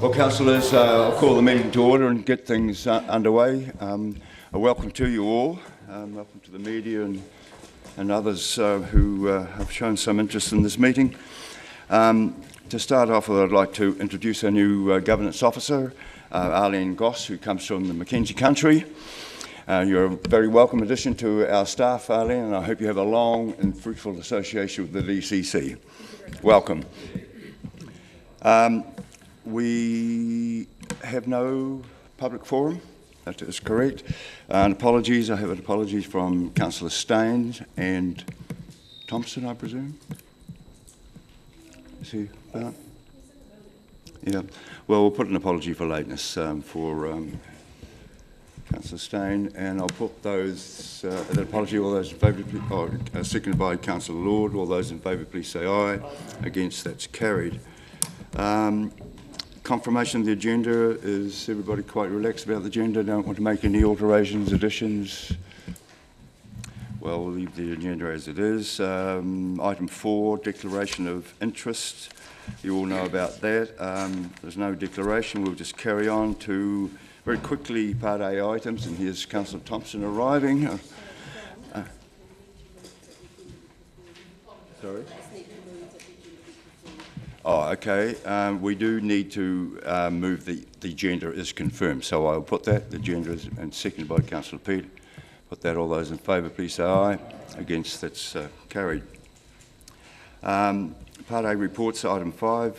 Well, councillors, I'll call the meeting to order and get things underway. A welcome to you all. Welcome to the media and others who have shown some interest in this meeting. To start off with, I'd like to introduce our new governance officer, Arlene Goss, who comes from the Mackenzie country. You're a very welcome addition to our staff, Arlene, and I hope you have a long and fruitful association with the DCC. Welcome. We have no public forum, that is correct. And apologies, I have an apology from Councillor Staines and Thompson, I presume? Is he about? Yeah, well, we'll put an apology for lateness for Councillor Stain, and I'll put those, that apology, all those in favour, seconded by Councillor Lord. All those in favour, please say aye. Against, that's carried. Confirmation of the agenda. Is everybody quite relaxed about the agenda? Don't want to make any alterations, additions? Well, we'll leave the agenda as it is. Item 4, declaration of interest. You all know about that. There's no declaration. We'll just carry on to very quickly Part A items, and here's Councillor Thompson arriving. Sorry? Oh, okay. We do need to move the agenda is confirmed, so I'll put that. The agenda is and seconded by Councillor Peet. Put that. All those in favour, please say aye. Against, that's carried. Part A reports, item 5,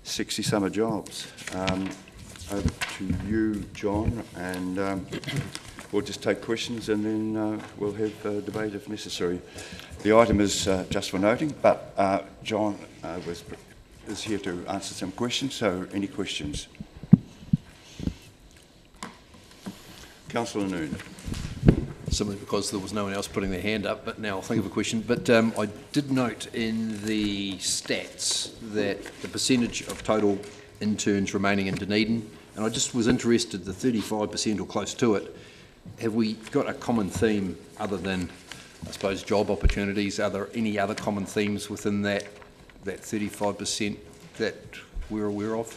60 summer jobs. Over to you, John, and we'll just take questions and then we'll have a debate if necessary. The item is just for noting, but John is here to answer some questions, so any questions? Councillor Noon. Simply because there was no one else putting their hand up, but now I'll think of a question. But I did note in the stats that the percentage of total interns remaining in Dunedin, and I just was interested, the 35% or close to it, have we got a common theme other than, I suppose, job opportunities? Are there any other common themes within that 35% that we're aware of?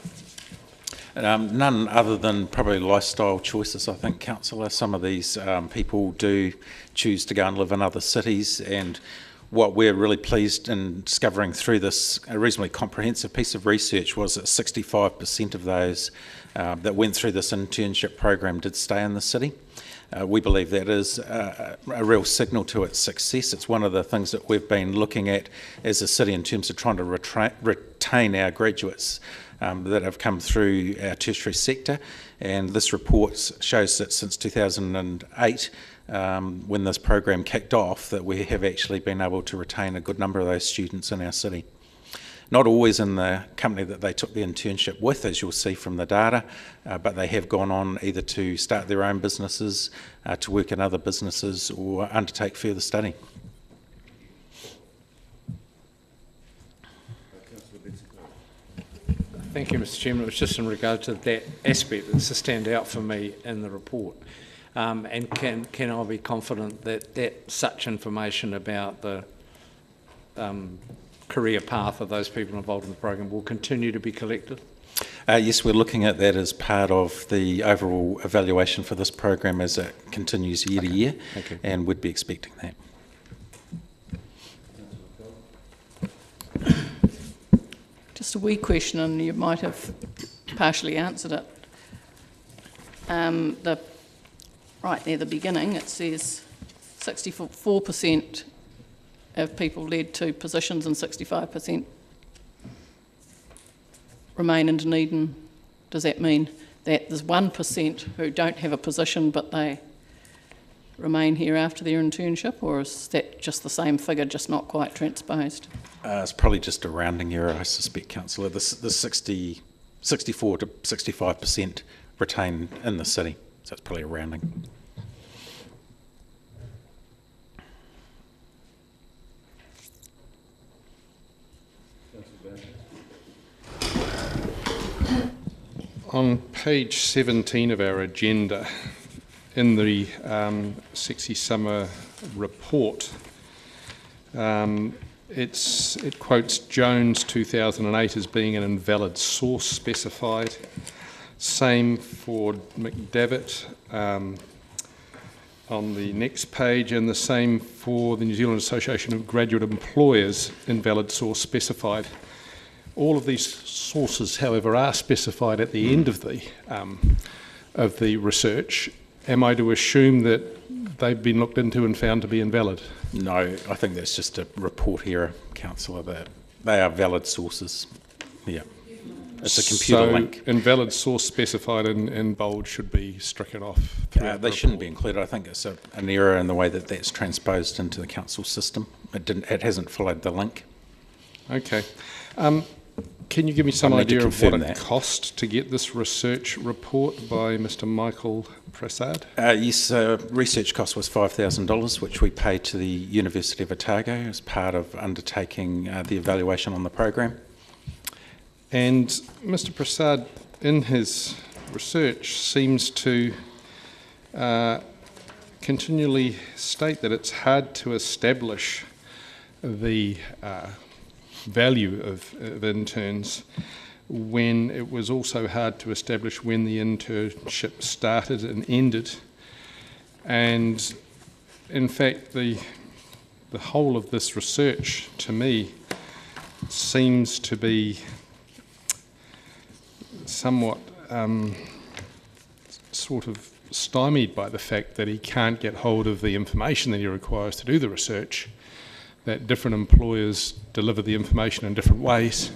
None other than probably lifestyle choices, I think, Councillor. Some of these people do choose to go and live in other cities, and what we're really pleased in discovering through this reasonably comprehensive piece of research was that 65% of those that went through this internship program did stay in the city. We believe that is a real signal to its success. It's one of the things that we've been looking at as a city in terms of trying to retain our graduates that have come through our tertiary sector, and this report shows that since 2008, when this program kicked off, that we have actually been able to retain a good number of those students in our city. Not always in the company that they took the internship with, as you'll see from the data, but they have gone on either to start their own businesses, to work in other businesses, or undertake further study. Thank you, Mr. Chairman. It was just in regard to that aspect that's a standout for me in the report. And can I be confident that such information about the career path of those people involved in the program will continue to be collected? Yes, we're looking at that as part of the overall evaluation for this program as it continues year to year, and would be expecting that. Just a wee question, and you might have partially answered it. Right near the beginning, it says 64% of people led to positions and 65% remain in Dunedin. Does that mean that there's 1% who don't have a position but they remain here after their internship, or is that just the same figure, just not quite transposed? It's probably just a rounding error, I suspect, Councillor. The 64 to 65% retain in the city, so it's probably a rounding. On page 17 of our agenda, in the 60 summer report, it quotes Jones 2008 as being an invalid source specified. Same for McDavitt on the next page, and the same for the New Zealand Association of Graduate Employers, invalid source specified. All of these sources, however, are specified at the end of the research. Am I to assume that they've been looked into and found to be invalid? No, I think that's just a report error, councillor. They are valid sources. Yeah. It's a computer link. So invalid source specified in bold should be stricken off. They shouldn't be included. I think it's an error in the way that that's transposed into the council system. It hasn't followed the link. Okay. Can you give me some I'll need to idea of what confirm it that. cost to get this research report by Mr. Michael Prasad? Yes, research cost was $5,000, which we paid to the University of Otago as part of undertaking the evaluation on the program. And Mr. Prasad, in his research, seems to continually state that it's hard to establish the value of interns when it was also hard to establish when the internship started and ended. And in fact, the whole of this research, to me, seems to be somewhat sort of stymied by the fact that he can't get hold of the information that he requires to do the research, that different employers deliver the information in different ways,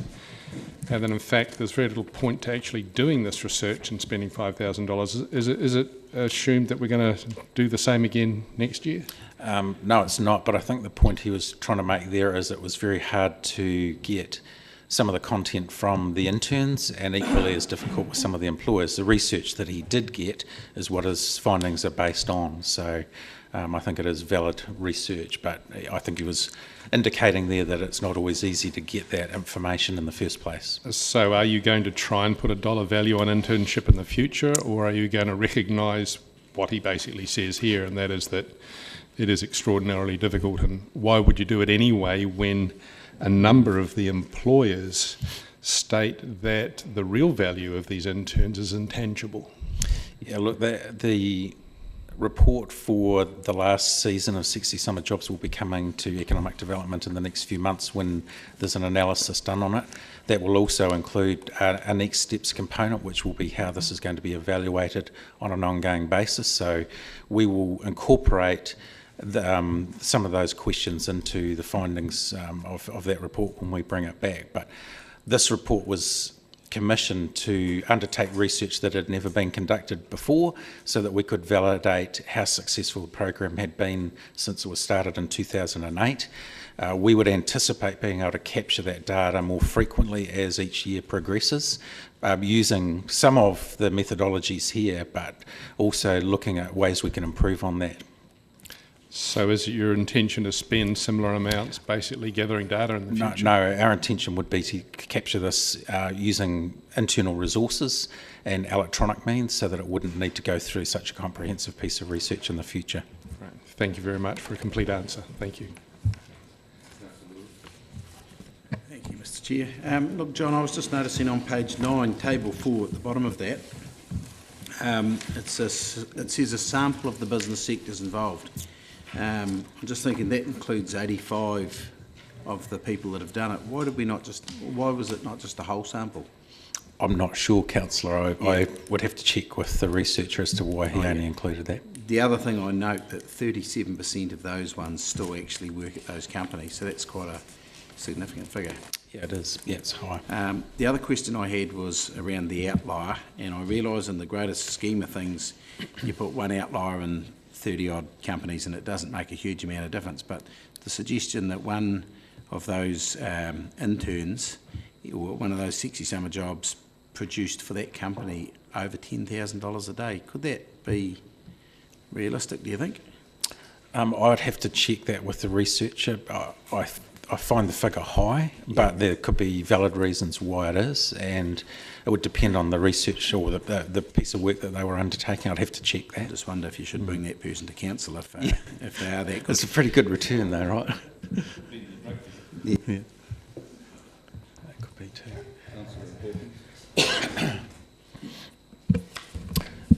and that in fact there's very little point to actually doing this research and spending $5,000. Is it assumed that we're going to do the same again next year? No, it's not, but I think the point he was trying to make there is it was very hard to get some of the content from the interns, and equally as difficult with some of the employers. The research that he did get is what his findings are based on, so I think it is valid research, but I think he was indicating there that it's not always easy to get that information in the first place. So are you going to try and put a dollar value on internship in the future, or are you going to recognise what he basically says here, and that is that it is extraordinarily difficult, and why would you do it anyway when a number of the employers state that the real value of these interns is intangible? Yeah, look, the report for the last season of 60 Summer Jobs will be coming to Economic Development in the next few months when there's an analysis done on it. That will also include a next steps component, which will be how this is going to be evaluated on an ongoing basis. So we will incorporate some of those questions into the findings of that report when we bring it back. But this report was commissioned to undertake research that had never been conducted before, so that we could validate how successful the program had been since it was started in 2008. We would anticipate being able to capture that data more frequently as each year progresses, using some of the methodologies here, but also looking at ways we can improve on that. So is it your intention to spend similar amounts basically gathering data in the future? No, our intention would be to capture this using internal resources and electronic means, so that it wouldn't need to go through such a comprehensive piece of research in the future. Right. Thank you very much for a complete answer. Thank you. Thank you, Mr. Chair. Look, John, I was just noticing on page 9, table 4, at the bottom of that, it says a sample of the business sectors involved. I'm just thinking that includes 85 of the people that have done it. Why was it not just a whole sample? I'm not sure, councillor. I would have to check with the researcher as to why he only included that. The other thing I note that 37% of those ones still actually work at those companies, so that's quite a significant figure. Yeah, it is. Yeah, it's high. The other question I had was around the outlier, and I realise in the greatest scheme of things, you put one outlier in 30-odd companies and it doesn't make a huge amount of difference, but the suggestion that one of those interns, or one of those 60 summer jobs, produced for that company over $10,000 a day, could that be realistic, do you think? I'd have to check that with the researcher. I find the figure high, but there could be valid reasons why it is, and it would depend on the research or the piece of work that they were undertaking. I'd have to check that. I just wonder if you should bring that person to council if they are that good. It's a pretty good return though, right? That could be too.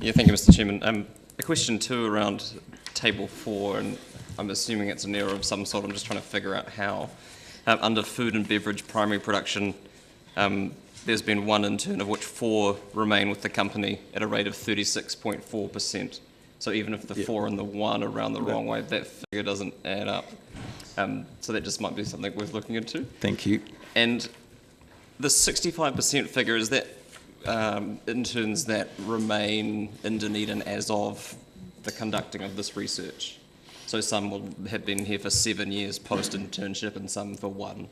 Yeah, thank you, Mr. Chairman. A question too around table 4, and I'm assuming it's an error of some sort. I'm just trying to figure out how. Under food and beverage primary production, there's been 1 intern, of which 4 remain with the company at a rate of 36.4%. So even if the 4 and the 1 are around the wrong way, that figure doesn't add up. So that just might be something worth looking into. Thank you. And the 65% figure, is that interns that remain in Dunedin as of the conducting of this research? So some will have been here for 7 years post-internship and some for 1.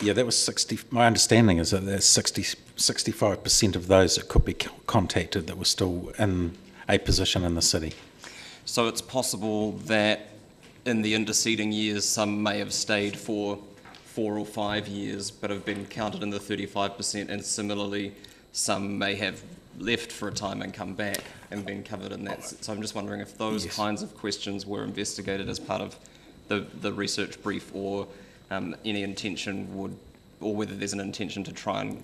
Yeah, that was 60. My understanding is that there's 65% of those that could be contacted that were still in a position in the city. So it's possible that in the interceding years, some may have stayed for 4 or 5 years, but have been counted in the 35%, and similarly, some may have left for a time and come back and been covered in that. So I'm just wondering if those kinds of questions were investigated as part of the research brief, or any intention would, or whether there's an intention to try and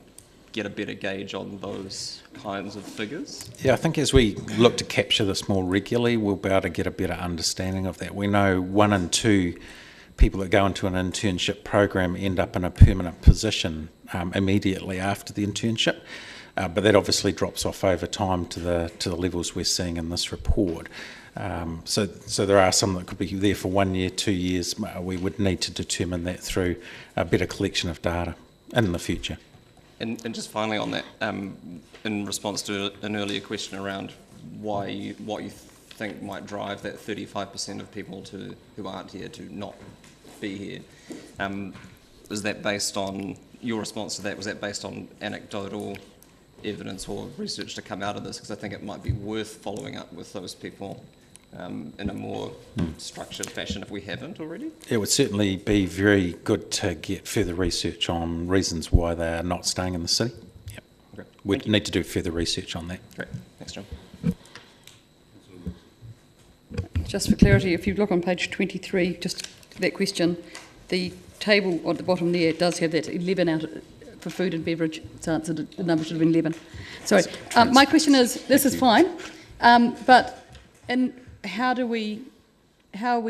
get a better gauge on those kinds of figures. Yeah, I think as we look to capture this more regularly, we'll be able to get a better understanding of that. We know 1 in 2 people that go into an internship program end up in a permanent position immediately after the internship. But that obviously drops off over time to the levels we're seeing in this report. So there are some that could be there for 1 year, 2 years. We would need to determine that through a better collection of data in the future. And just finally on that, in response to an earlier question around what you think might drive that 35% of people who aren't here to not be here, is that based on, your response to that, was that based on anecdotal evidence or research to come out of this? Because I think it might be worth following up with those people in a more structured fashion if we haven't already. It would certainly be very good to get further research on reasons why they are not staying in the city. Yep. Okay. We'd need to do further research on that. Great. Thanks, John. Just for clarity, if you look on page 23, just that question, the table at the bottom there does have that 11 out for food and beverage. It's answered, the number should have been 11. Sorry. My question is, this is fine, but how are we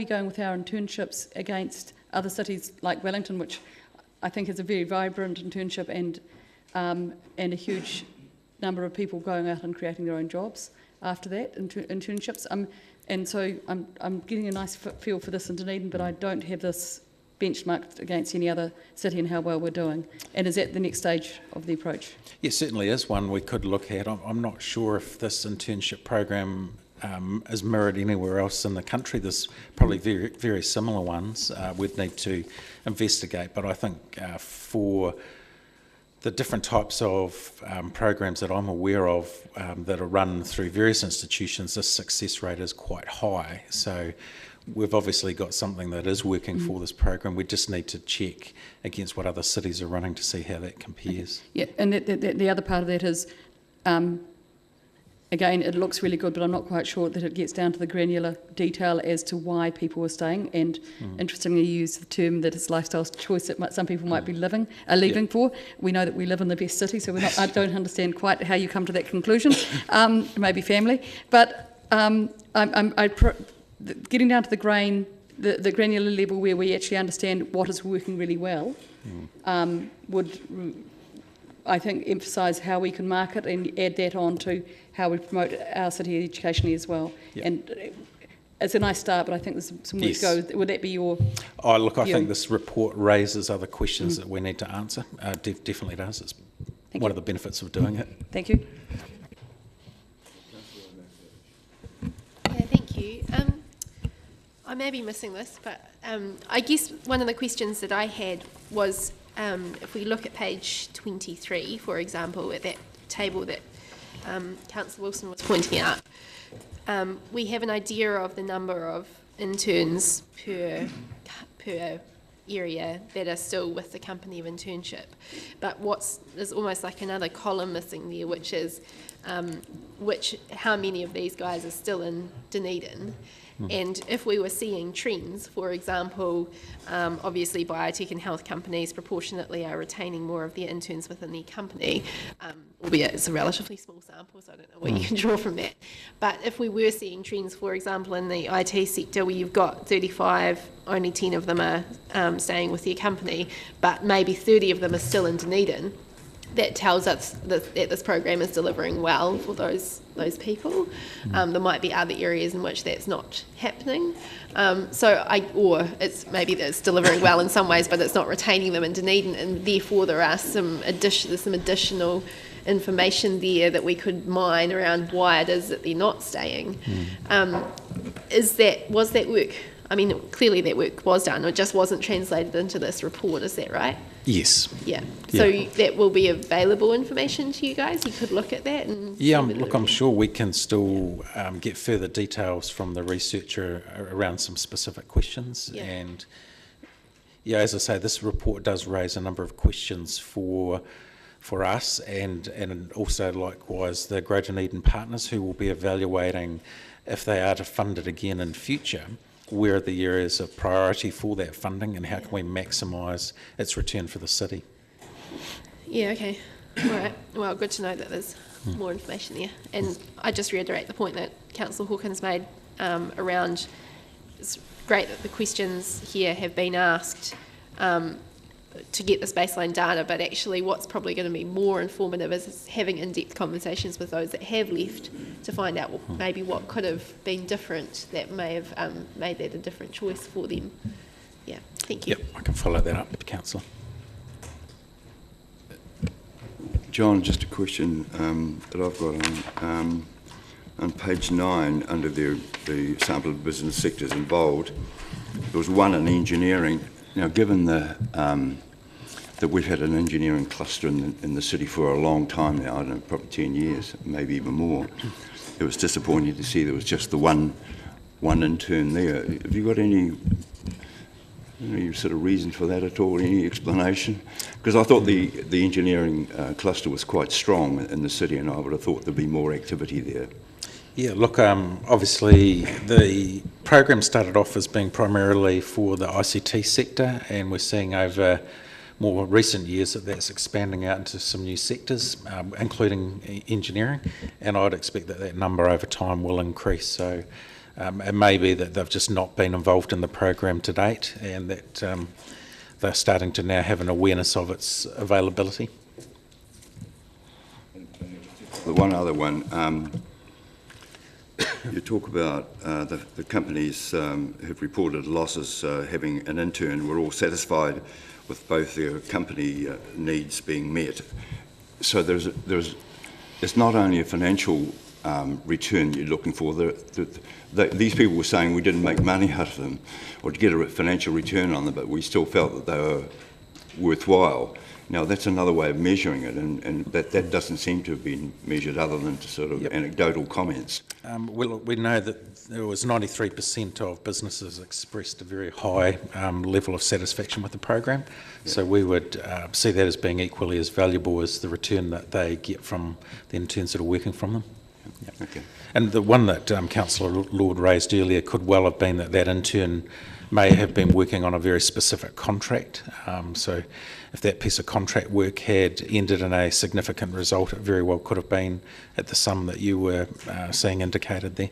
going with our internships against other cities like Wellington, which I think is a very vibrant internship, and a huge number of people going out and creating their own jobs after that, internships. And so I'm getting a nice feel for this in Dunedin, but I don't have this benchmarked against any other city and how well we're doing. And is that the next stage of the approach? Yes, certainly is one we could look at. I'm not sure if this internship program is mirrored anywhere else in the country. There's probably very, very similar ones we'd need to investigate, but I think for the different types of programs that I'm aware of that are run through various institutions, this success rate is quite high. So we've obviously got something that is working for this program. We just need to check against what other cities are running to see how that compares. Yeah, and the other part of that is, again, it looks really good, but I'm not quite sure that it gets down to the granular detail as to why people are staying. And interestingly, you use the term that it's lifestyle choice that some people might be leaving for. We know that we live in the best city, so I don't understand quite how you come to that conclusion. Maybe family, but getting down to the granular level where we actually understand what is working really well would, I think, emphasise how we can market and add that on to how we promote our city educationally as well. Yep. And it's a nice start, but I think there's some work to go. Would that be your Oh, look, I think this report raises other questions that we need to answer. Definitely does. It's one of the benefits of doing it. Thank you. Yeah, thank you. I may be missing this, but I guess one of the questions that I had was, if we look at page 23, for example, at that table that Councillor Wilson was pointing out, we have an idea of the number of interns per area that are still with the company of internship. But there's almost like another column missing there, which is how many of these guys are still in Dunedin. And if we were seeing trends, for example, obviously biotech and health companies proportionately are retaining more of their interns within their company, albeit it's a relatively small sample, so I don't know what you can draw from that. But if we were seeing trends, for example, in the IT sector where you've got 35, only 10 of them are staying with their company, but maybe 30 of them are still in Dunedin, that tells us that this program is delivering well for those people. There might be other areas in which that's not happening. Or it's maybe that it's delivering well in some ways, but it's not retaining them in Dunedin, and therefore there's some additional information there that we could mine around why it is that they're not staying. Was that work? I mean, clearly that work was done. It just wasn't translated into this report. Is that right? Yes. Yeah. So that will be available information to you guys. You could look at that and. Yeah, I'm sure we can still get further details from the researcher around some specific questions. Yeah. And yeah, as I say, this report does raise a number of questions for us, and also likewise the Greater Dunedin partners who will be evaluating if they are to fund it again in future. Where are the areas of priority for that funding, and how can we maximise its return for the city? Yeah, okay. All right. Well, good to know that there's more information there. And I just reiterate the point that Councillor Hawkins made around, it's great that the questions here have been asked to get this baseline data, but actually what's probably going to be more informative is having in-depth conversations with those that have left to find out maybe what could have been different that may have made that a different choice for them. Yeah, thank you. Yep, I can follow that up, Councillor. John, just a question that I've got on page 9 under the sample of business sectors involved. There was one in engineering. Now, given that we've had an engineering cluster in the city for a long time now, I don't know, probably 10 years, maybe even more, it was disappointing to see there was just the one intern there. Have you got any sort of reason for that at all, any explanation? Because I thought the engineering cluster was quite strong in the city, and I would have thought there'd be more activity there. Yeah, look, obviously the program started off as being primarily for the ICT sector, and we're seeing over more recent years that that's expanding out into some new sectors, including engineering, and I'd expect that number over time will increase. So it may be that they've just not been involved in the program to date, and that they're starting to now have an awareness of its availability. The one other one. You talk about the companies who've reported losses having an intern. We're all satisfied with both their company needs being met. So it's not only a financial return you're looking for. These people were saying we didn't make money out of them or to get a financial return on them, but we still felt that they were worthwhile. Now, that's another way of measuring it, and that doesn't seem to have been measured other than sort of anecdotal comments. We know that there was 93% of businesses expressed a very high level of satisfaction with the program. So we would see that as being equally as valuable as the return that they get from the interns that are working from them. Okay. And the one that Councillor Lord raised earlier could well have been that intern may have been working on a very specific contract. So if that piece of contract work had ended in a significant result, it very well could have been at the sum that you were seeing indicated there.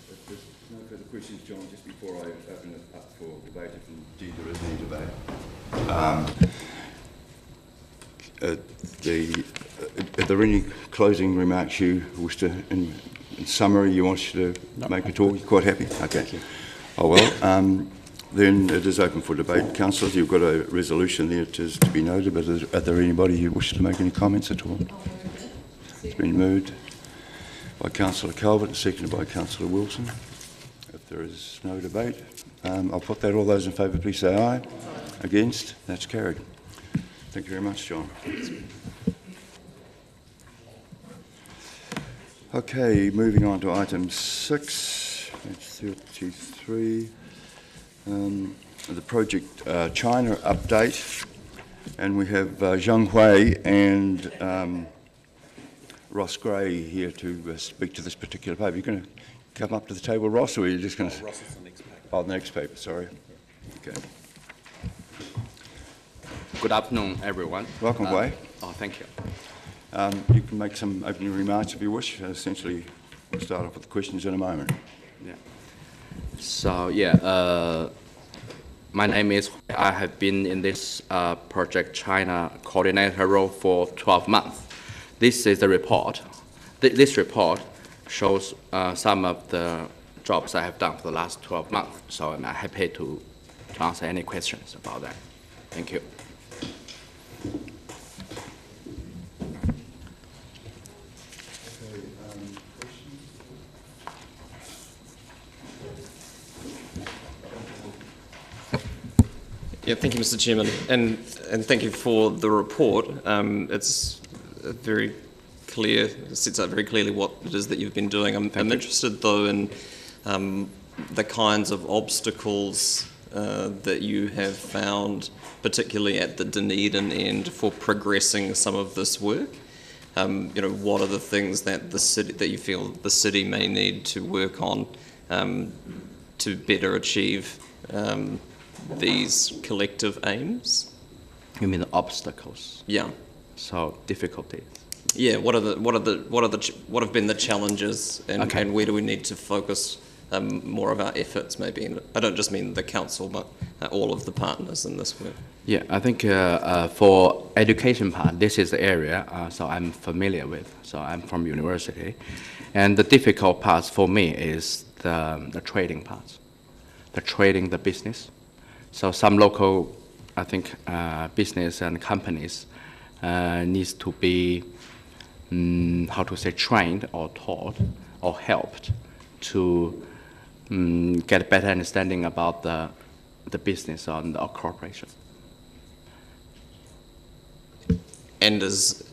If there's no further questions, John, just before I open it up for debate, if indeed there is any debate. Are there any closing remarks you wish to, in summary, you want to make at all? You're quite happy? Okay. Thank you. Oh, well, then it is open for debate. Councillors, you've got a resolution there to be noted, but are there anybody who wishes to make any comments at all? It's been moved by Councillor Calvert and seconded by Councillor Wilson. If there is no debate, I'll put that. All those in favour, please say aye. Aye. Against? That's carried. Thank you very much, John. Okay, moving on to item 6, page 33, the project China update. And we have Zhang Hui and Ross Gray here to speak to this particular paper. You're going to come up to the table, Ross, or are you just going to... Ross is the next paper. Oh, the next paper, sorry. Okay. Good afternoon, everyone. Welcome, Hui. Oh, thank you. You can make some opening remarks if you wish. Essentially, we'll start off with the questions in a moment. Yeah. So, yeah, my name is, I have been in this Project China coordinator role for 12 months. This is the report. This report shows some of the jobs I have done for the last 12 months. So I'm happy to answer any questions about that. Thank you. Yeah, thank you, Mr. Chairman, and thank you for the report. It's very clear, it sets out very clearly what it is that you've been doing. I'm interested, though, in the kinds of obstacles that you have found, particularly at the Dunedin end, for progressing some of this work. What are the things that you feel the city may need to work on to better achieve these collective aims? You mean the obstacles? Yeah. So difficulties. Yeah. What have been the challenges, and, Okay. and where do we need to focus more of our efforts? Maybe, and I don't just mean the council, but all of the partners in this work. Yeah, I think for education part, this is the area so I'm familiar with. So I'm from university, and the difficult parts for me is the trading parts, the business. So some local, I think, business and companies needs to be, trained or taught or helped to get a better understanding about the business or the corporation. And is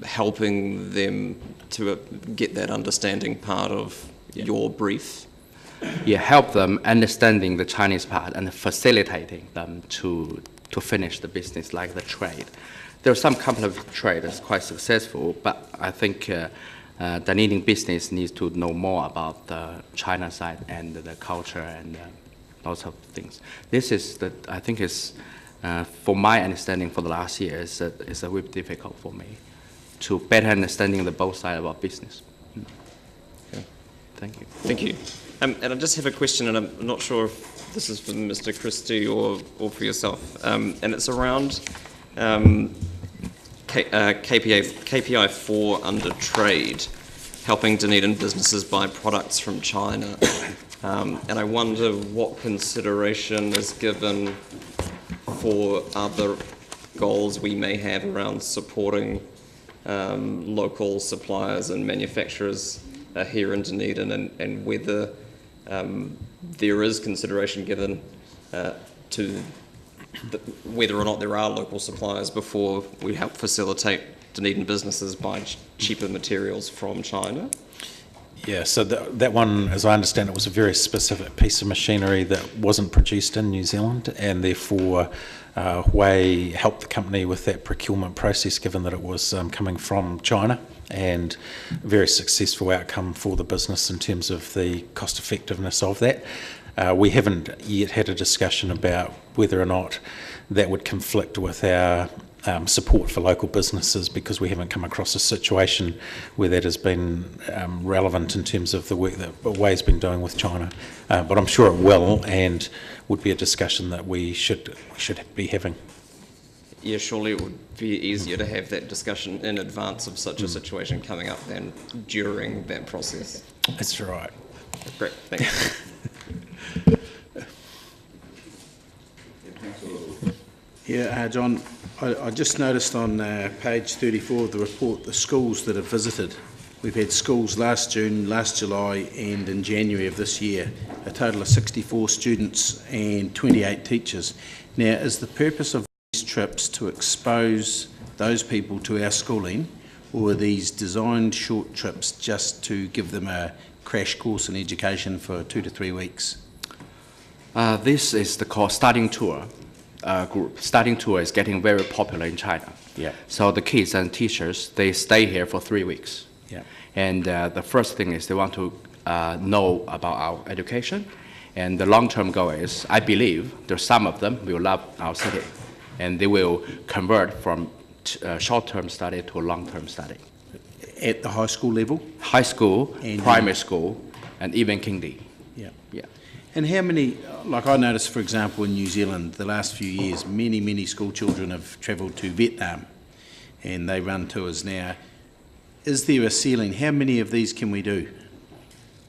helping them to get that understanding part of your brief? Yeah, help them understanding the Chinese part and facilitating them to finish the business, like the trade. There are some couple of trade that's quite successful, but I think Dunedin business needs to know more about the China side and the culture and lots of things. This is I think is, for my understanding for the last year, is a bit difficult for me to better understanding the both sides of our business. Okay. Thank you. Thank you. And I just have a question, and I'm not sure if this is for Mr. Christie or for yourself, and it's around KPI 4 under trade, helping Dunedin businesses buy products from China. And I wonder what consideration is given for other goals we may have around supporting local suppliers and manufacturers here in Dunedin, and whether there is consideration given to whether or not there are local suppliers before we help facilitate Dunedin businesses buy cheaper materials from China. Yeah, so that one, as I understand it, was a very specific piece of machinery that wasn't produced in New Zealand, and therefore Hui helped the company with that procurement process, given that it was coming from China, and a very successful outcome for the business in terms of the cost effectiveness of that. We haven't yet had a discussion about whether or not that would conflict with our support for local businesses, because we haven't come across a situation where that has been relevant in terms of the work that Hui's been doing with China. But I'm sure it will, and would be a discussion that we should be having. Yeah, surely it would be easier to have that discussion in advance of such a situation coming up than during that process. That's right. Great, thanks. Yeah, John, I just noticed on page 34 of the report the schools that have visited. We've had schools last June, last July and in January of this year, a total of 64 students and 28 teachers. Now, is the purpose of these trips to expose those people to our schooling, or are these designed short trips just to give them a crash course in education for 2 to 3 weeks? This is the starting tour. group. Studying tour is getting very popular in China. Yeah. So the kids and teachers, they stay here for 3 weeks. Yeah. And the first thing is they want to know about our education. And the long-term goal is, I believe, there's some of them will love our city. And they will convert from short-term study to long-term study. At the high school level? High school, And primary school, and even kindy. Yeah. Yeah. And how many, like I noticed, for example, in New Zealand, the last few years, many school children have travelled to Vietnam and they run tours now. Is there a ceiling? How many of these can we do?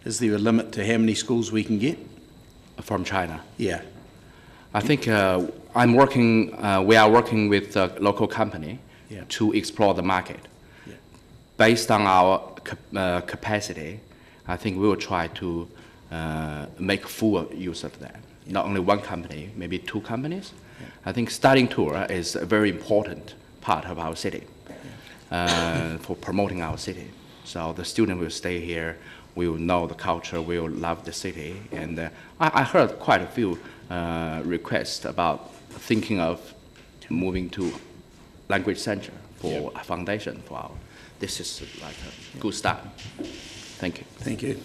Is there a limit to how many schools we can get? From China. Yeah. I think we are working with a local company to explore the market. Yeah. Based on our capacity, I think we will try to make full use of that. Not only one company, maybe 2 companies. I think studying tour is a very important part of our city for promoting our city. So the student will stay here, will know the culture, will love the city. And I heard quite a few requests about thinking of moving to language center for a foundation for our. This is like a good start. Thank you. Thank you.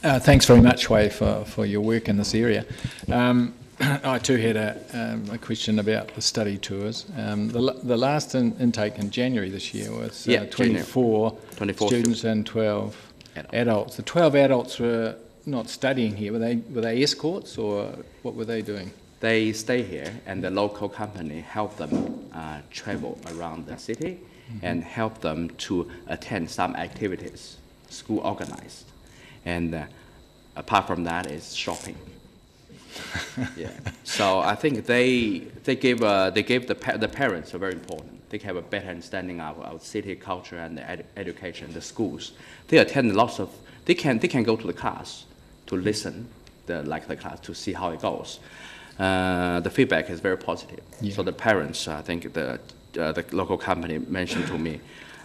Thanks very much, Wei, for your work in this area. I too had a question about the study tours. The last intake in January this year was 24 students and 12 adults. The 12 adults were not studying here. Were they escorts, or what were they doing? They stay here, and the local company help them travel around the city and help them to attend some activities school organized. And apart from that is shopping. Yeah. So I think they gave the parents are very important. They have a better understanding of our city culture and the education, the schools. They attend lots of. They can go to the class to listen, the class to see how it goes. The feedback is very positive. Yeah. So the parents, I think the local company mentioned to me,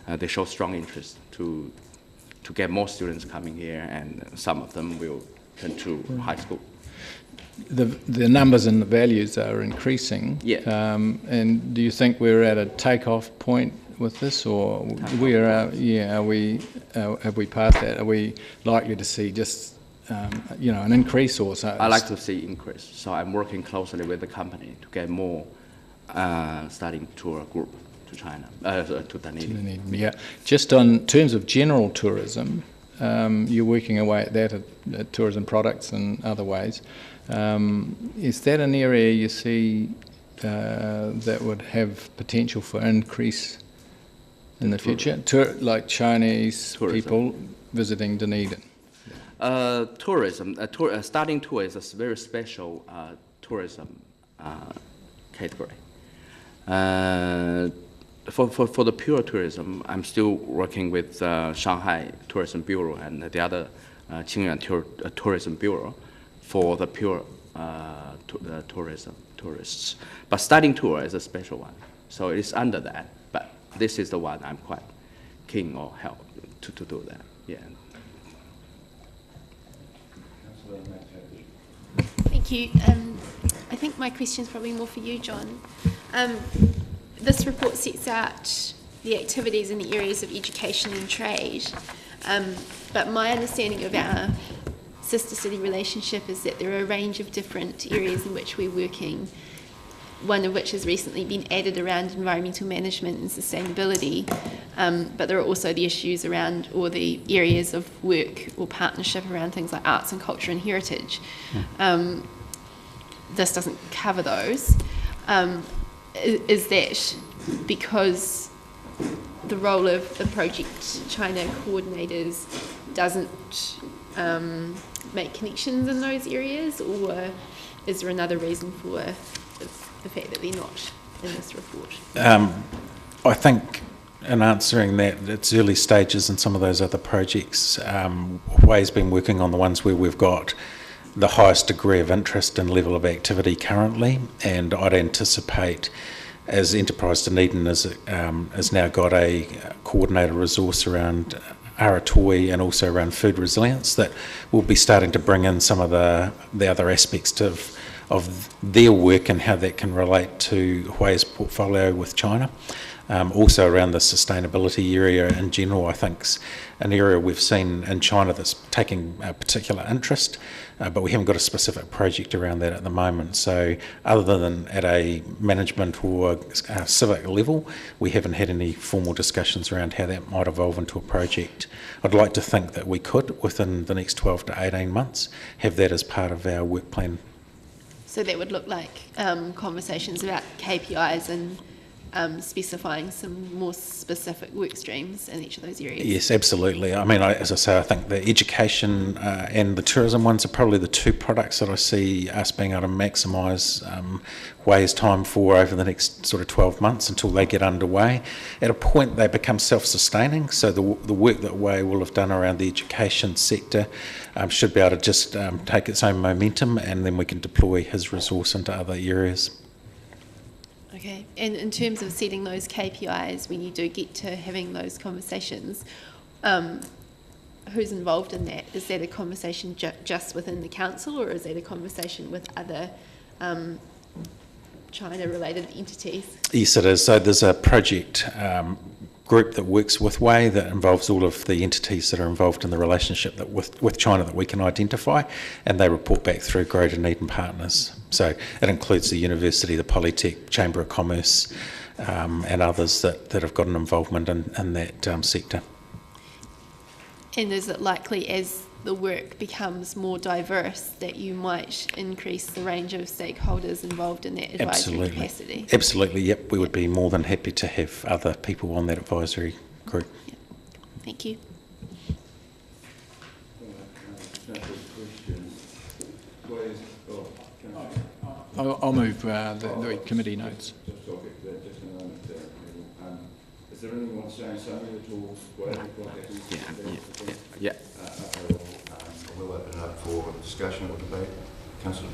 they show strong interest to get more students coming here, and some of them will turn to high school. The numbers and the values are increasing. Yeah. And do you think we're at a takeoff point with this, or have we passed that? Are we likely to see just an increase or so? I like to see increase. So I'm working closely with the company to get more studying tour group to China, to Dunedin. Yeah. Just on terms of general tourism, you're working away at that at tourism products and other ways. Is that an area you see that would have potential for increase in the future? Like Chinese people visiting Dunedin? Tourism, studying tour is a very special tourism category. For the pure tourism, I'm still working with Shanghai Tourism Bureau and the other Qingyuan Tourism Bureau for the pure tourists. But studying tour is a special one, so it's under that. But this is the one I'm quite keen or help to do that. Yeah. Thank you. I think my question is probably more for you, John. This report sets out the activities in the areas of education and trade, but my understanding of our sister city relationship is that there are a range of different areas in which we're working, one of which has recently been added around environmental management and sustainability, but there are also the issues around, or the areas of work or partnership around things like arts and culture and heritage. This doesn't cover those. Is that because the role of the Project China coordinators doesn't make connections in those areas, or is there another reason for the fact that they're not in this report? I think in answering that, it's early stages in some of those other projects. Hui's been working on the ones where we've got the highest degree of interest and level of activity currently, and I'd anticipate, as Enterprise Dunedin has now got a coordinator resource around Aratoi and also around food resilience, that we'll be starting to bring in some of the other aspects of their work and how that can relate to Huawei's portfolio with China. Also around the sustainability area in general, I think is an area we've seen in China that's taking a particular interest, but we haven't got a specific project around that at the moment. So other than at a management or civic level, we haven't had any formal discussions around how that might evolve into a project. I'd like to think that we could, within the next 12 to 18 months, have that as part of our work plan. So that would look like conversations about KPIs and specifying some more specific work streams in each of those areas. Yes, absolutely. I mean, as I say, I think the education and the tourism ones are probably the two products that I see us being able to maximise Huawei's time for over the next sort of 12 months until they get underway. At a point, they become self-sustaining, so the work that Huawei will have done around the education sector should be able to just take its own momentum, and then we can deploy his resource into other areas. Okay, and in terms of setting those KPIs, when you do get to having those conversations, who's involved in that? Is that a conversation just within the council, or is that a conversation with other China-related entities? Yes, it is. So there's a project group that works with Huawei that involves all of the entities that are involved in the relationship that with China that we can identify, and they report back through Grow Dunedin partners. So it includes the university, the Polytech, Chamber of Commerce, and others that have got an involvement in that sector. And is it likely, as the work becomes more diverse, that you might increase the range of stakeholders involved in that advisory capacity? Absolutely, yep. We would be more than happy to have other people on that advisory group. Yep. Thank you. I'll move the committee notes. Is there anyone saying something at all? Yeah. We'll open up for discussion or debate. Councillor.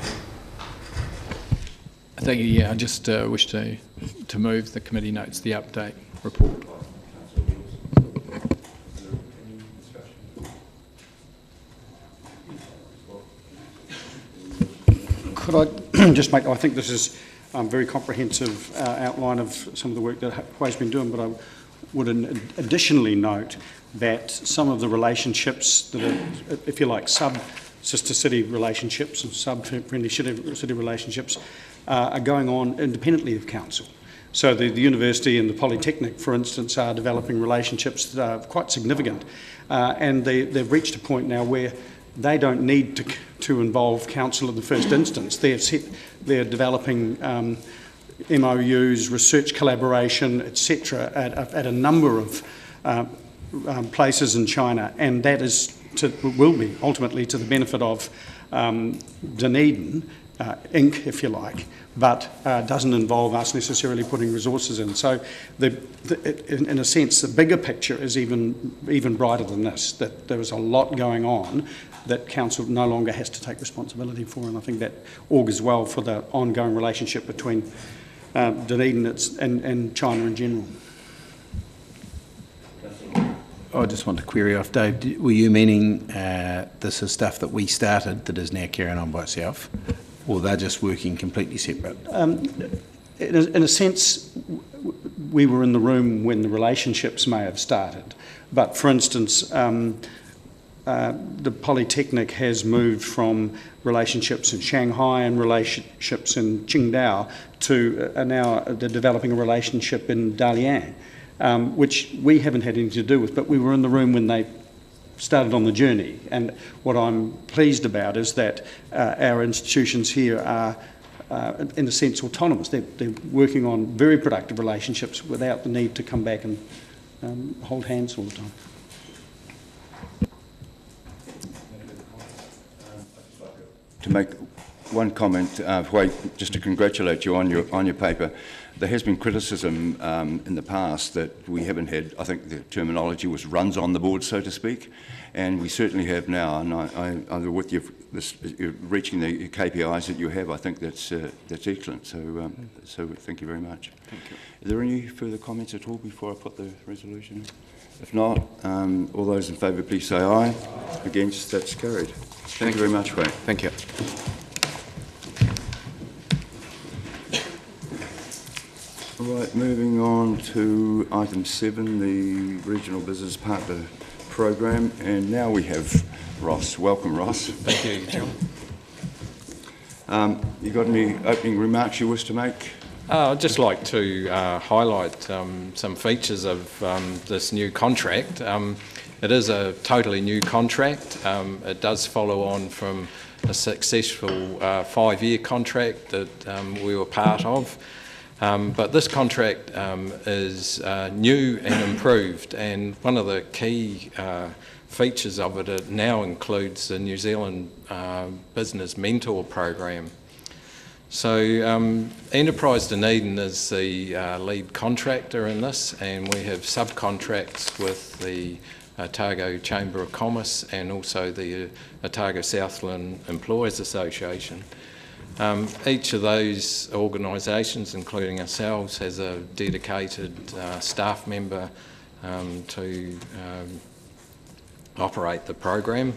Thank you. Yeah, I just wish to move the committee notes, the update report. Could I just make, I think this is a very comprehensive outline of some of the work that Huawei's been doing, but I would additionally note that some of the relationships that are, if you like, sub-sister city relationships and sub-friendly city relationships are going on independently of council. So the university and the Polytechnic, for instance, are developing relationships that are quite significant, and they've reached a point now where they don't need to involve council in the first instance. They're developing MOUs, research collaboration, etc., at a number of places in China, and that will be ultimately to the benefit of Dunedin, Inc., if you like, but doesn't involve us necessarily putting resources in. So, in a sense, the bigger picture is even brighter than this, that there is a lot going on that council no longer has to take responsibility for, and I think that augurs well for the ongoing relationship between Dunedin and China in general. I just want to query off, Dave, were you meaning this is stuff that we started that is now carrying on by itself, or they're just working completely separate? In a sense, we were in the room when the relationships may have started, but for instance, the Polytechnic has moved from relationships in Shanghai and relationships in Qingdao to now they're developing a relationship in Dalian, which we haven't had anything to do with, but we were in the room when they started on the journey. And what I'm pleased about is that our institutions here are, in a sense, autonomous. They're working on very productive relationships without the need to come back and hold hands all the time. To make one comment, Wade, just to congratulate you on your paper. There has been criticism in the past that we haven't had, I think the terminology was runs on the board, so to speak, and we certainly have now, and I'm with you, you're reaching the KPIs that you have. I think that's excellent, so thank you very much. Thank you. Are there any further comments at all before I put the resolution in? If not, all those in favour please say aye. Against, that's carried. Thank you very much, Wayne. Thank you. All right, moving on to item 7, the Regional Business Partner Program, and now we have Ross. Welcome, Ross. Thank you, John. You got any opening remarks you wish to make? I'd just like to highlight some features of this new contract. It is a totally new contract. It does follow on from a successful 5-year contract that we were part of. But this contract is new and improved, and one of the key features of it now includes the New Zealand Business Mentor Program. So Enterprise Dunedin is the lead contractor in this, and we have subcontracts with the Otago Chamber of Commerce and also the Otago Southland Employers Association. Each of those organisations, including ourselves, has a dedicated staff member to operate the program.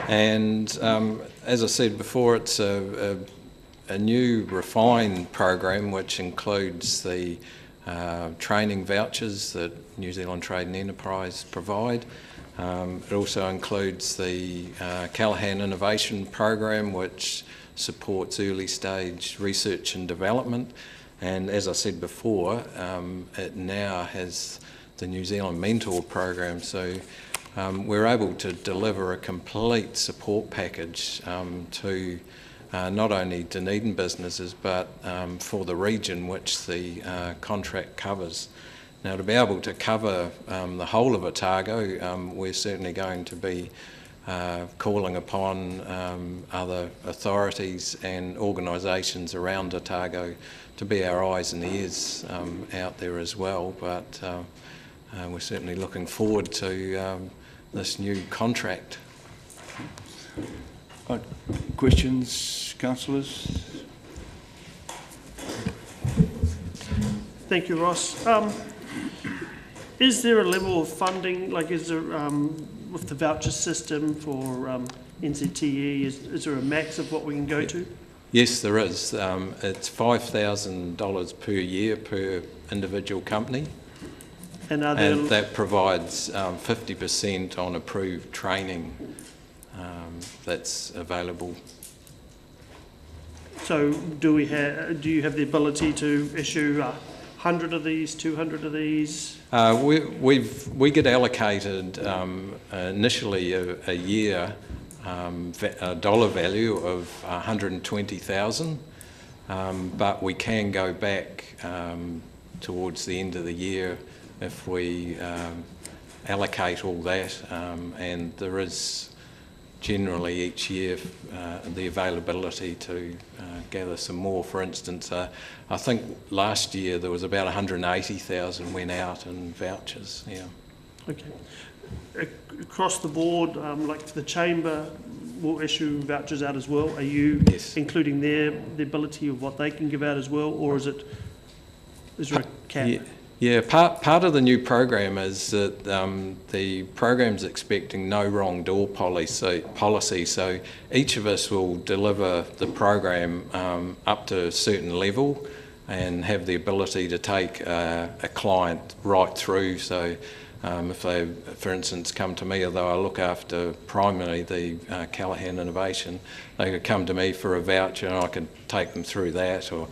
And as I said before, it's a new refined program which includes the training vouchers that New Zealand Trade and Enterprise provide. It also includes the Callaghan Innovation Program, which supports early stage research and development, and as I said before, it now has the New Zealand Mentor Program, so we're able to deliver a complete support package to not only Dunedin businesses but for the region which the contract covers. Now, to be able to cover the whole of Otago, we're certainly going to be calling upon other authorities and organisations around Otago to be our eyes and ears out there as well, but we're certainly looking forward to this new contract. Questions, councillors? Thank you, Ross. Is there a level of funding, like is there, with the voucher system for NZTE, is there a max of what we can go to? Yes, there is. It's $5,000 per year per individual company, and that provides 50% on approved training that's available. So do you have the ability to issue 100 of these, 200 of these? We get allocated initially a year a dollar value of 120,000, but we can go back towards the end of the year if we allocate all that, and there is generally each year the availability to gather some more. For instance, I think last year there was about 180,000 went out in vouchers. Yeah. Okay. Across the board, like the Chamber will issue vouchers out as well. Are you including the ability of what they can give out as well, or is there a cap? Yeah, part of the new program is that the program's expecting no wrong door policy, so each of us will deliver the program up to a certain level and have the ability to take a client right through. So if they, for instance, come to me, although I look after primarily the Callaghan Innovation, they could come to me for a voucher and I could take them through that, or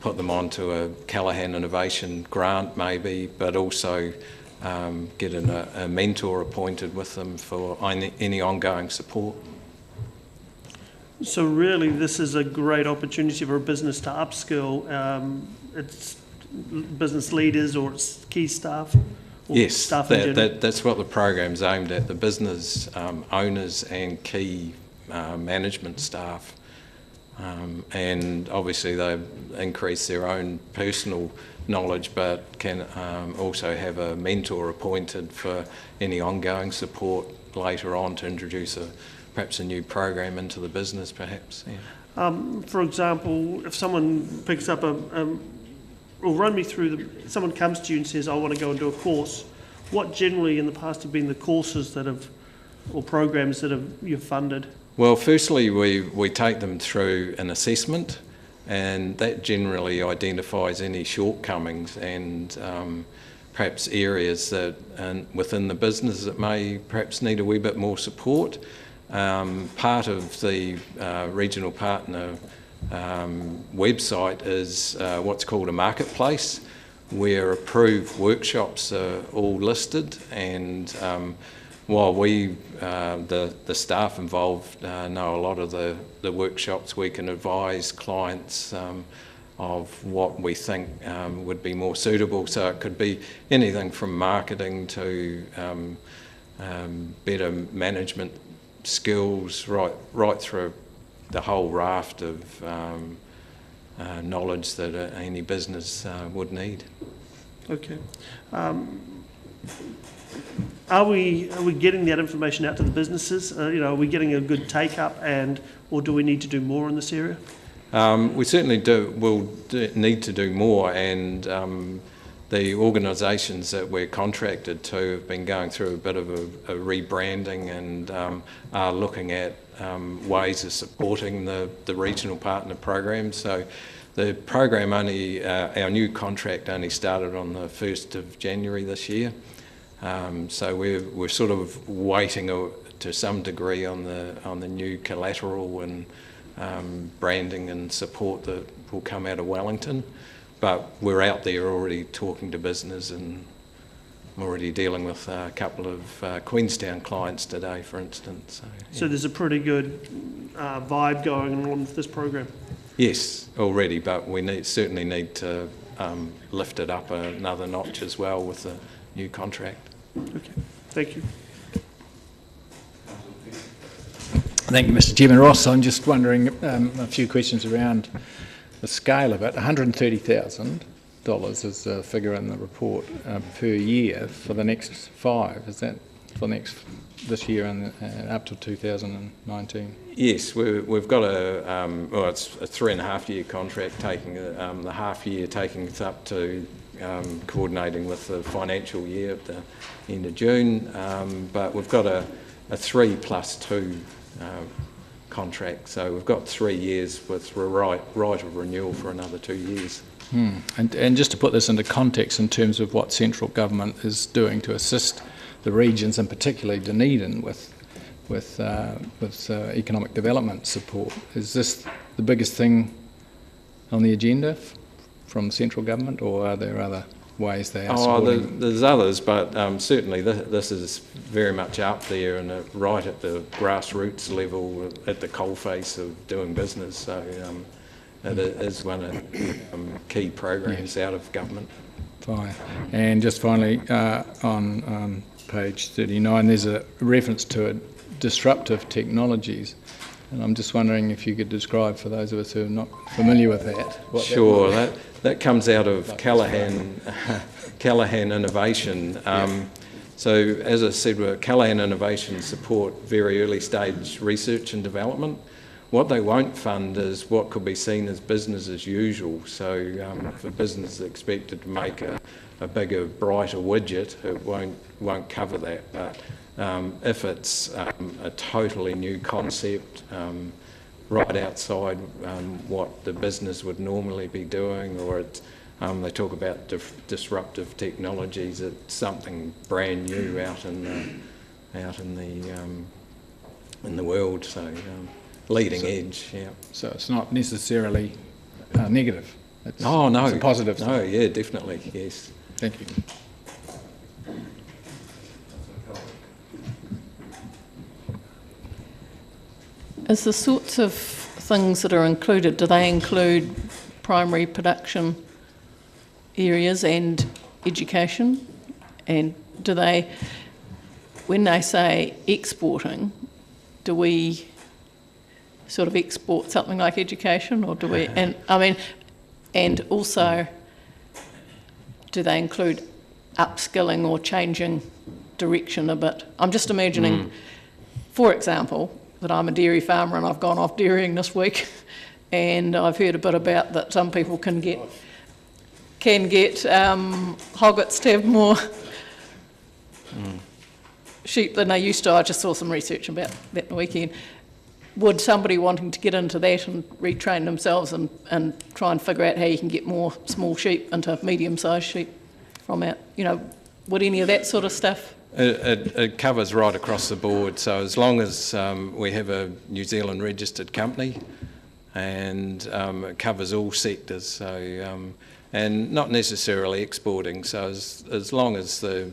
put them onto a Callaghan Innovation grant maybe, but also get a mentor appointed with them for any ongoing support. So really this is a great opportunity for a business to upskill its business leaders or its key staff? Yes, that's what the program's aimed at, the business owners and key management staff. And obviously they increase their own personal knowledge, but can also have a mentor appointed for any ongoing support later on to introduce perhaps a new program into the business, perhaps. Yeah. For example, if someone picks up or run me through, someone comes to you and says, I want to go and do a course, what generally in the past have been the courses that have, or programs that you've funded? Well, firstly, we take them through an assessment, and that generally identifies any shortcomings and perhaps areas that within the business that may perhaps need a wee bit more support. Part of the regional partner website is what's called a marketplace, where approved workshops are all listed, and while we, the staff involved, know a lot of the workshops, we can advise clients of what we think would be more suitable. So it could be anything from marketing to better management skills, right through the whole raft of knowledge that any business would need. Okay. Are we getting that information out to the businesses? Are we getting a good take up, or do we need to do more in this area? We certainly will need to do more, and the organisations that we're contracted to have been going through a bit of a rebranding and are looking at ways of supporting the regional partner program. So the program our new contract only started on the 1st of January this year. So we're sort of waiting to some degree on the new collateral and branding and support that will come out of Wellington. But we're out there already talking to business, and I'm already dealing with a couple of Queenstown clients today, for instance. So there's a pretty good vibe going on with this program? Yes, already, but we certainly need to lift it up another notch as well with the new contract. Okay, thank you. Thank you, Mr. Chairman. Ross, I'm just wondering a few questions around the scale of it. $130,000 is the figure in the report per year for the next 5. Is that for this year and up to 2019? Yes, we've got it's a 3.5-year contract, taking the half year taking us up to coordinating with the financial year at the end of June, but we've got a 3+2 contract, so we've got 3 years with right of renewal for another 2 years. And just to put this into context in terms of what central government is doing to assist the regions, and particularly Dunedin, with economic development support, is this the biggest thing on the agenda from central government, or are there other ways they are supporting? There's others, but certainly this is very much up there and right at the grassroots level, at the coalface of doing business. So it is one of the key programs out of government. Fine. And just finally, on page 39, there's a reference to disruptive technologies. And I'm just wondering if you could describe, for those of us who are not familiar with that, what Sure, that comes out of Callaghan Innovation. So as I said, Callaghan Innovation support very early stage research and development. What they won't fund is what could be seen as business as usual. So if a business is expected to make a bigger, brighter widget, it won't cover that. But if it's a totally new concept, right outside what the business would normally be doing, or they talk about disruptive technologies, it's something brand new out in the world. So leading edge, yeah. So it's not necessarily negative. No. It's a positive. No, yeah, definitely, yes. Thank you. Is the sorts of things that are included, do they include primary production areas and education? And do they, when they say exporting, do we sort of export something like education, or do we? And I mean, and also, do they include upskilling or changing direction a bit? I'm just imagining, for example, that I'm a dairy farmer and I've gone off dairying this week, and I've heard a bit about that some people can get hoggets to have more sheep than they used to. I just saw some research about that in the weekend. Would somebody wanting to get into that and retrain themselves and try and figure out how you can get more small sheep into medium-sized sheep from out, would any of that sort of stuff? It covers right across the board. So as long as we have a New Zealand registered company, and it covers all sectors. So and not necessarily exporting. So as long as the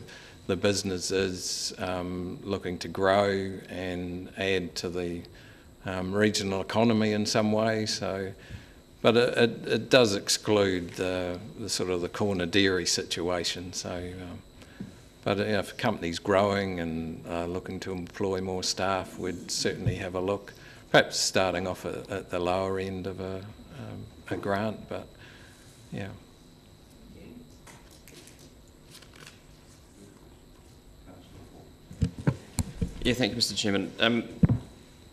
business is looking to grow and add to the regional economy in some way. So, but it does exclude the sort of the corner dairy situation. So, but if a company's growing and looking to employ more staff, we'd certainly have a look. Perhaps starting off at the lower end of a grant, but yeah. Yeah, thank you, Mr. Chairman.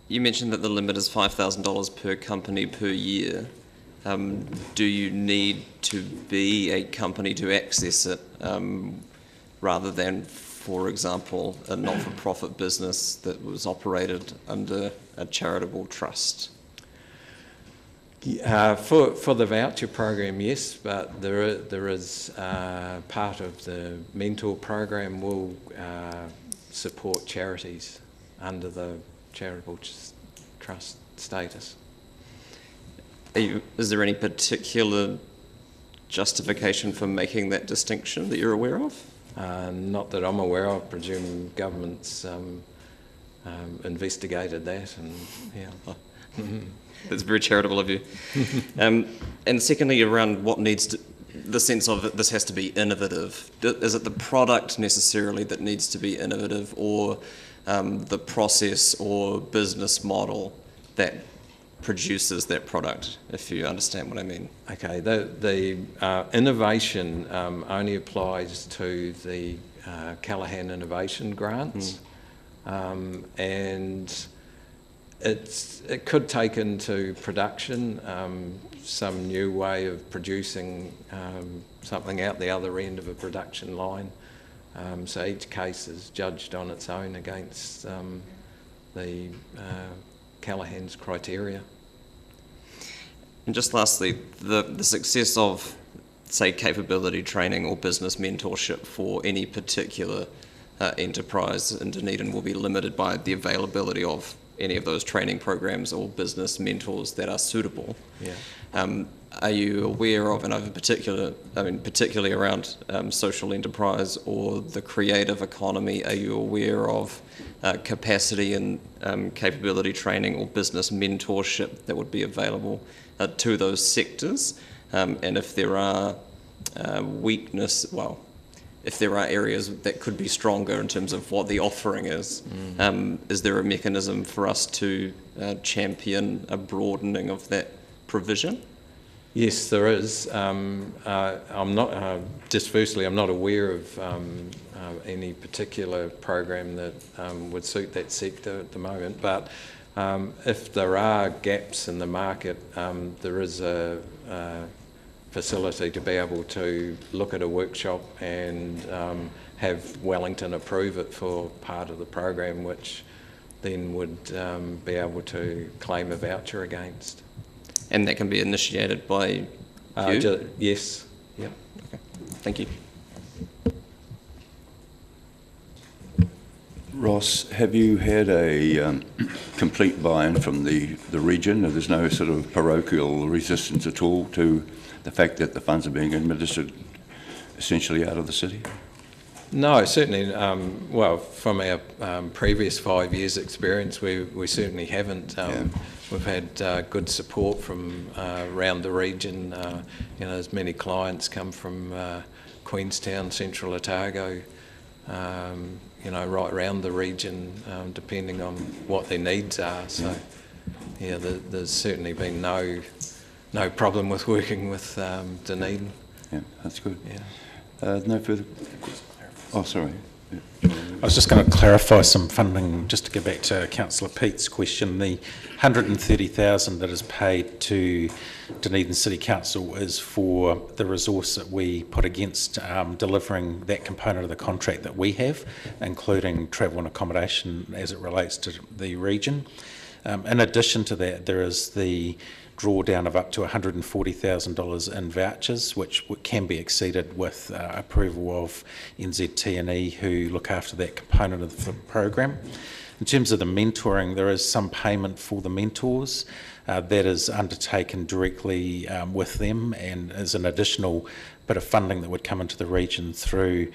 You mentioned that the limit is $5,000 per company per year. Do you need to be a company to access it, rather than, for example, a not-for-profit business that was operated under a charitable trust? For the voucher program, yes, but there is part of the mentor program will support charities under the charitable trust status. Is there any particular justification for making that distinction that you're aware of? Not that I'm aware of. I presume government's investigated that, and yeah. That's very charitable of you. And secondly, around what needs to, the sense of this has to be innovative. Is it the product necessarily that needs to be innovative, or the process or business model that produces that product, if you understand what I mean? Okay, the innovation only applies to the Callaghan Innovation Grants, and it could take into production some new way of producing something out the other end of a production line. So each case is judged on its own against the Callaghan's criteria. And just lastly, the success of, say, capability training or business mentorship for any particular enterprise in Dunedin will be limited by the availability of any of those training programs or business mentors that are suitable. Yeah. Are you aware of, and particularly around social enterprise or the creative economy, are you aware of capacity and capability training or business mentorship that would be available to those sectors? And if there are if there are areas that could be stronger in terms of what the offering is there a mechanism for us to champion a broadening of that provision? Yes, there is. I'm not, just firstly, I'm not aware of any particular program that would suit that sector at the moment, but if there are gaps in the market, there is a facility to be able to look at a workshop and have Wellington approve it for part of the program, which then would be able to claim a voucher against. And that can be initiated by you? Yes. Yep. Okay. Thank you. Ross, have you had a complete buy-in from the region? There's no sort of parochial resistance at all to the fact that the funds are being administered essentially out of the city? No, certainly. Well, from our previous 5 years' experience, we certainly haven't. We've had good support from around the region. As many clients come from Queenstown, Central Otago, right around the region, depending on what their needs are. So, yeah, there's certainly been no problem with working with Dunedin. Yeah, that's good. Yeah. No further. Oh, sorry. I was just going to clarify some funding, just to go back to Councillor Pete's question. The 130,000 that is paid to Dunedin City Council is for the resource that we put against delivering that component of the contract that we have, including travel and accommodation as it relates to the region. In addition to that, there is the drawdown of up to $140,000 in vouchers, which can be exceeded with approval of NZT&E, who look after that component of the program. In terms of the mentoring, there is some payment for the mentors that is undertaken directly with them, and is an additional bit of funding that would come into the region through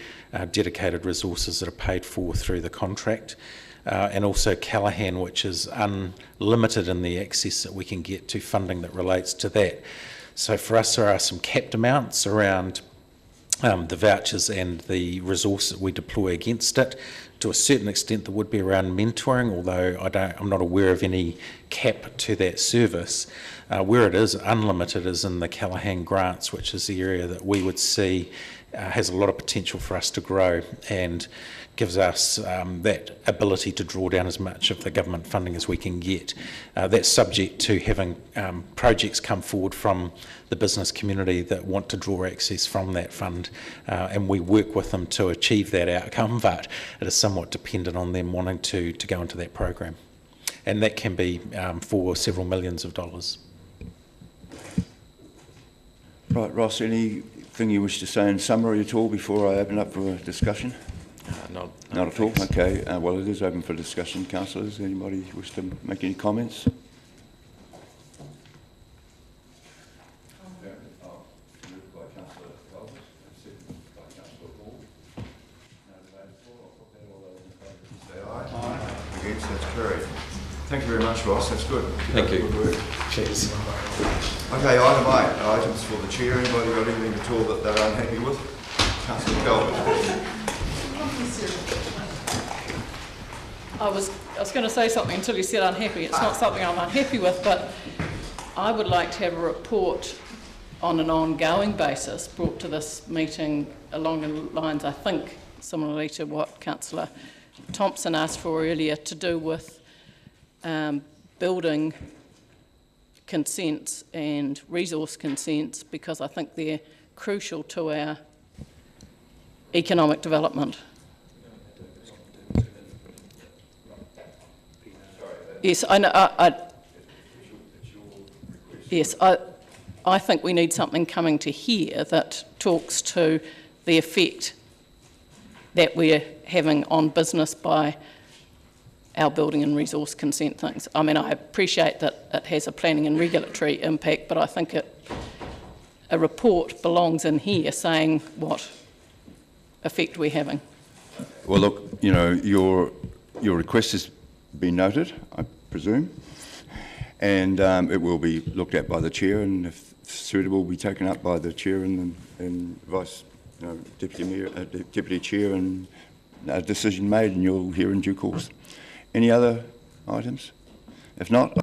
dedicated resources that are paid for through the contract. And also Callaghan, which is unlimited in the access that we can get to funding that relates to that. So for us, there are some capped amounts around the vouchers and the resource that we deploy against it. To a certain extent, there would be around mentoring, although I'm not aware of any cap to that service. Where it is unlimited is in the Callaghan grants, which is the area that we would see has a lot of potential for us to grow, and gives us that ability to draw down as much of the government funding as we can get. That's subject to having projects come forward from the business community that want to draw access from that fund, and we work with them to achieve that outcome, but it is somewhat dependent on them wanting to go into that program. And that can be for several millions of dollars. Right, Ross, anything you wish to say in summary at all before I open up for a discussion? Not at all? Okay, well, it is open for discussion. Councillors, anybody wish to make any comments? Against, that's carried. Thank you very much, Ross. That's good. Thank you. Good work. Cheers. Okay, item 8, items for the chair. Anybody got anything at all that they're unhappy with? Councillor Calvert. I was going to say something until you said unhappy. It's not something I'm unhappy with, but I would like to have a report on an ongoing basis brought to this meeting along the lines, I think, similarly to what Councillor Thompson asked for earlier, to do with building consents and resource consents, because I think they're crucial to our economic development. Yes, I know. Yes, I think we need something coming to here that talks to the effect that we're having on business by our building and resource consent things. I mean, I appreciate that it has a planning and regulatory impact, but I think a report belongs in here saying what effect we're having. Well, look, you know, your request has been noted, I presume, and it will be looked at by the chair, and if suitable, will be taken up by the chair and vice, deputy chair, and a decision made, and you'll hear in due course. Any other items? If not.